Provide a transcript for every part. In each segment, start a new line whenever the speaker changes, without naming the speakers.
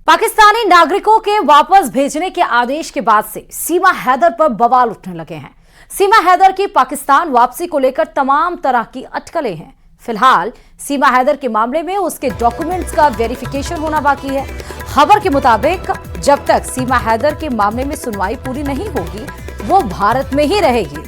पाकिस्तानी नागरिकों के वापस भेजने के आदेश के बाद से सीमा हैदर पर बवाल उठने लगे हैं। सीमा हैदर की पाकिस्तान वापसी को लेकर तमाम तरह की अटकलें हैं। फिलहाल सीमा हैदर के मामले में उसके डॉक्यूमेंट्स का वेरिफिकेशन होना बाकी है। खबर के मुताबिक जब तक सीमा हैदर के मामले में सुनवाई पूरी नहीं होगी, वो भारत में ही रहेगी।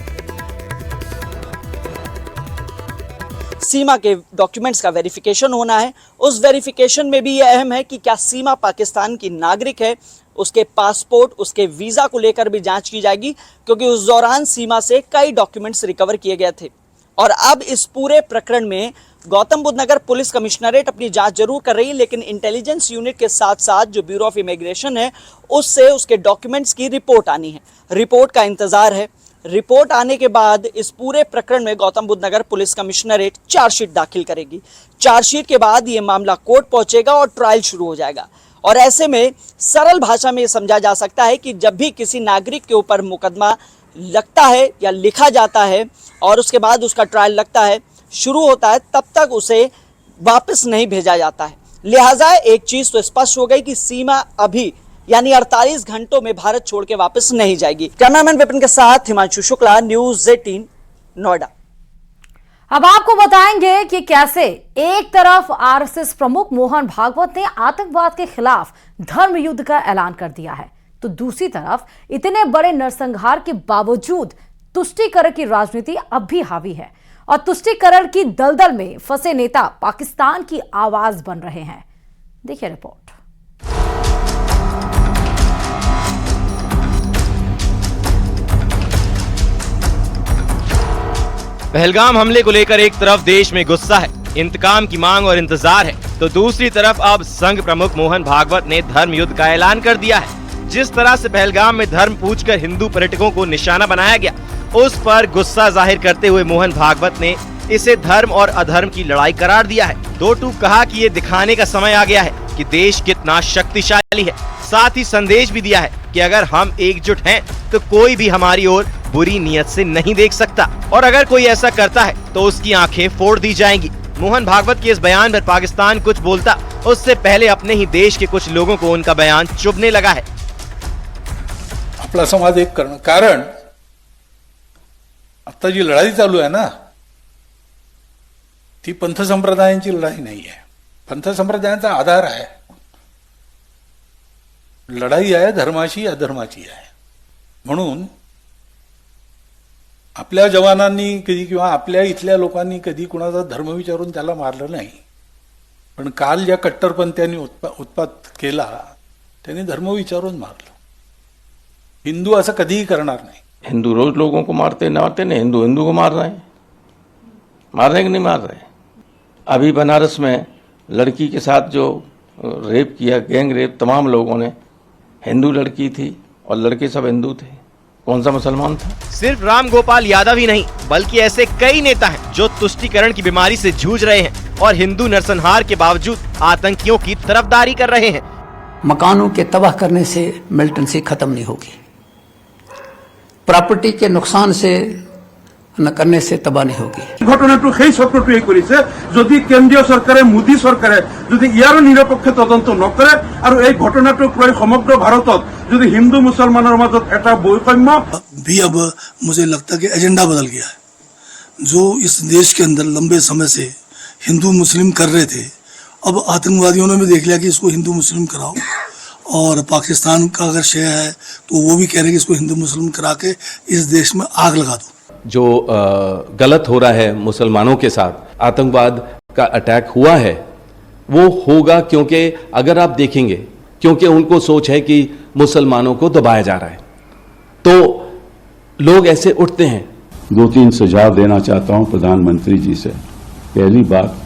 सीमा के डॉक्यूमेंट्स का वेरिफिकेशन होना है। उस वेरिफिकेशन में भी ये अहम है कि क्या सीमा पाकिस्तान की नागरिक है, उसके पासपोर्ट, उसके वीज़ा को लेकर भी जांच की जाएगी, क्योंकि उस दौरान सीमा से कई डॉक्यूमेंट्स रिकवर किए गए थे। और अब इस पूरे प्रकरण में गौतम बुद्ध नगर पुलिस कमिश्नरेट अपनी जांच जरूर कर रही है, लेकिन इंटेलिजेंस यूनिट के साथ साथ जो ब्यूरो ऑफ इमिग्रेशन है, उससे उसके डॉक्यूमेंट्स की रिपोर्ट आनी है। रिपोर्ट का इंतजार है। रिपोर्ट आने के बाद इस पूरे प्रकरण में गौतम बुद्ध नगर पुलिस कमिश्नरेट चार्जशीट दाखिल करेगी। चार्जशीट के बाद ये मामला कोर्ट पहुंचेगा और ट्रायल शुरू हो जाएगा। और ऐसे में सरल भाषा में ये समझा जा सकता है कि जब भी किसी नागरिक के ऊपर मुकदमा लगता है या लिखा जाता है और उसके बाद उसका ट्रायल लगता है, शुरू होता है, तब तक उसे वापस नहीं भेजा जाता है। लिहाजा एक चीज़ तो स्पष्ट हो गई कि सीमा अभी यानी 48 घंटों में भारत छोड़ के वापस नहीं जाएगी। कैमरामैन विपिन के साथ हिमांशु शुक्ला, न्यूज़ 18 नोएडा।
अब आपको बताएंगे कि कैसे एक तरफ आरएसएस प्रमुख मोहन भागवत ने आतंकवाद के खिलाफ धर्म युद्ध का ऐलान कर दिया है, तो दूसरी तरफ इतने बड़े नरसंहार के बावजूद तुष्टीकरण की राजनीति अब भी हावी है और तुष्टीकरण की दलदल में फंसे नेता पाकिस्तान की आवाज बन रहे हैं। देखिए रिपोर्ट।
पहलगाम हमले को लेकर एक तरफ देश में गुस्सा है, इंतकाम की मांग और इंतजार है, तो दूसरी तरफ अब संघ प्रमुख मोहन भागवत ने धर्म युद्ध का ऐलान कर दिया है। जिस तरह से पहलगाम में धर्म पूछकर हिंदू पर्यटकों को निशाना बनाया गया, उस पर गुस्सा जाहिर करते हुए मोहन भागवत ने इसे धर्म और अधर्म की लड़ाई करार दिया है। दो टूक कहा कि ये दिखाने का समय आ गया है कि देश कितना शक्तिशाली है। साथ ही संदेश भी दिया है कि अगर हम एकजुट हैं तो कोई भी हमारी ओर बुरी नीयत से नहीं देख सकता, और अगर कोई ऐसा करता है तो उसकी आंखें फोड़ दी जाएंगी। मोहन भागवत के इस बयान पर पाकिस्तान कुछ बोलता उससे पहले अपने ही देश के कुछ लोगों को उनका बयान चुभने लगा है।
आपला समाज एक करणं, कारण आता जी लढाई चालू आहे ना, ती पंथ संप्रदायांची लढाई नाही आहे। पंथ संप्रदायांचा आधार आहे, लढाई आहे धर्माची अधर्माची आहे। म्हणून आपल्या जवानांनी कधी किंवा आपल्या इथल्या लोकांनी कधी कुणाचा धर्म विचारून त्याला मारलं नाही, पण काल ज्या कट्टरपंथ्यांनी उत्पात केला त्यांनी धर्म विचारून मारलं। हिंदू असं कधीही करणार नाही।
हिंदू रोज लोगों को मारते नहीं, हिंदू हिंदू को मार रहे हैं, मार रहे कि नहीं मार रहे। अभी बनारस में लड़की के साथ जो रेप किया, गैंग रेप, तमाम लोगों ने, हिंदू लड़की थी और लड़के सब हिंदू थे, कौन सा मुसलमान था।
सिर्फ राम गोपाल यादव ही नहीं बल्कि ऐसे कई नेता हैं जो तुष्टीकरण की बीमारी से जूझ रहे हैं और हिंदू नरसंहार के बावजूद आतंकियों की तरफदारी कर रहे हैं।
मकानों के तबाह करने से मिलिटेंसी खत्म नहीं होगी, प्रॉपर्टी के नुकसान से न करने से तबाह नहीं होगी।
ঘটনাটো সেই চক্ৰটোৱে কৰিছে। যদি কেন্দ্ৰীয় চৰকাৰে, মোদী চৰকাৰে যদি ইয়াৰ নিৰপেক্ষ তদন্ত নকৰে আৰু এই ঘটনাটোক লৈ সমগ্ৰ ভাৰতত যদি হিন্দু মুছলমানৰ মাজত এটা বৈষম্য
भी, अब मुझे लगता है कि एजेंडा बदल गया है। जो इस देश के अंदर लंबे समय से हिंदू मुस्लिम कर रहे थे, अब आतंकवादियों ने भी देख लिया कि इसको हिंदू मुस्लिम कराओ, और पाकिस्तान का अगर शय है तो वो भी कह रहे हैं कि इसको हिंदू मुस्लिम करा के इस देश में आग लगा दो।
जो गलत हो रहा है मुसलमानों के साथ, आतंकवाद का अटैक हुआ है, वो होगा क्योंकि अगर आप देखेंगे, क्योंकि उनको सोच है कि मुसलमानों को दबाया जा रहा है, तो लोग ऐसे उठते हैं।
2-3 सुझाव देना चाहता हूं प्रधानमंत्री जी से। पहली बात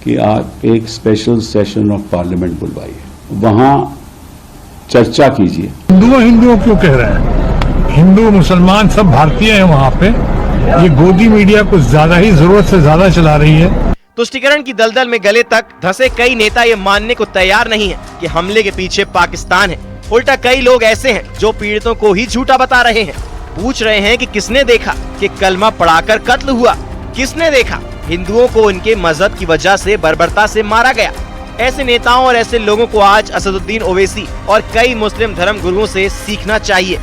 कि आप एक स्पेशल सेशन ऑफ पार्लियामेंट बुलवाइए, वहां चर्चा कीजिए।
हिंदुओं क्यों कह रहे हैं? हिंदू मुसलमान सब भारतीय हैं वहाँ पे। ये गोदी मीडिया कुछ ज्यादा ही जरूरत से ज्यादा चला रही है।
तुष्टीकरण की दलदल में गले तक धंसे कई नेता ये मानने को तैयार नहीं है कि हमले के पीछे पाकिस्तान है। उल्टा कई लोग ऐसे हैं जो पीड़ितों को ही झूठा बता रहे हैं। पूछ रहे हैं कि किसने देखा कि कलमा पढ़ाकर कत्ल हुआ, किसने देखा हिंदुओं को उनके मजहब की वजह से बर्बरता से मारा गया। ऐसे नेताओं और ऐसे लोगों को आज असदुद्दीन ओवैसी और कई मुस्लिम धर्म गुरुओं से सीखना चाहिए।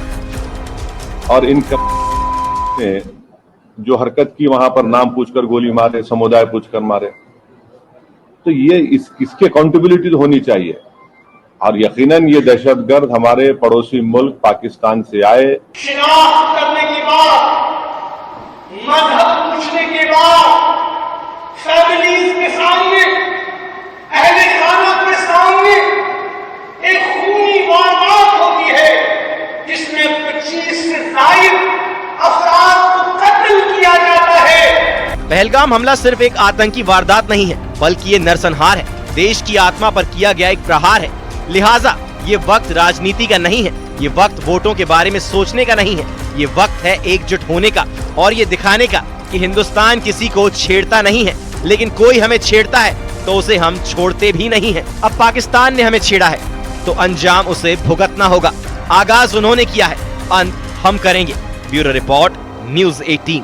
और इन ने जो हरकत की, वहां पर नाम पूछकर गोली मारे, समुदाय पूछकर मारे, तो ये इसकी अकाउंटेबिलिटी तो होनी चाहिए। और यकीनन ये दहशतगर्द हमारे पड़ोसी मुल्क पाकिस्तान से आए।
शिनाख्त करने के बाद, मजहब पूछने के बाद, फैमिलीज के सामने, अहले खाना के सामने एक खूनी वारदात होती है जिसमें 25 से ज्यादा अफराद को कत्ल किया जाता है।
पहलगाम हमला सिर्फ एक आतंकी वारदात नहीं है, बल्कि ये नरसंहार है, देश की आत्मा पर किया गया एक प्रहार है। लिहाजा ये वक्त राजनीति का नहीं है, ये वक्त वोटों के बारे में सोचने का नहीं है, ये वक्त है एकजुट होने का और ये दिखाने का कि हिंदुस्तान किसी को छेड़ता नहीं है, लेकिन कोई हमें छेड़ता है तो उसे हम छोड़ते भी नहीं हैं। अब पाकिस्तान ने हमें छेड़ा है तो अंजाम उसे भुगतना होगा। आगाज उन्होंने किया है, अंत हम करेंगे। Bureau report, news 18।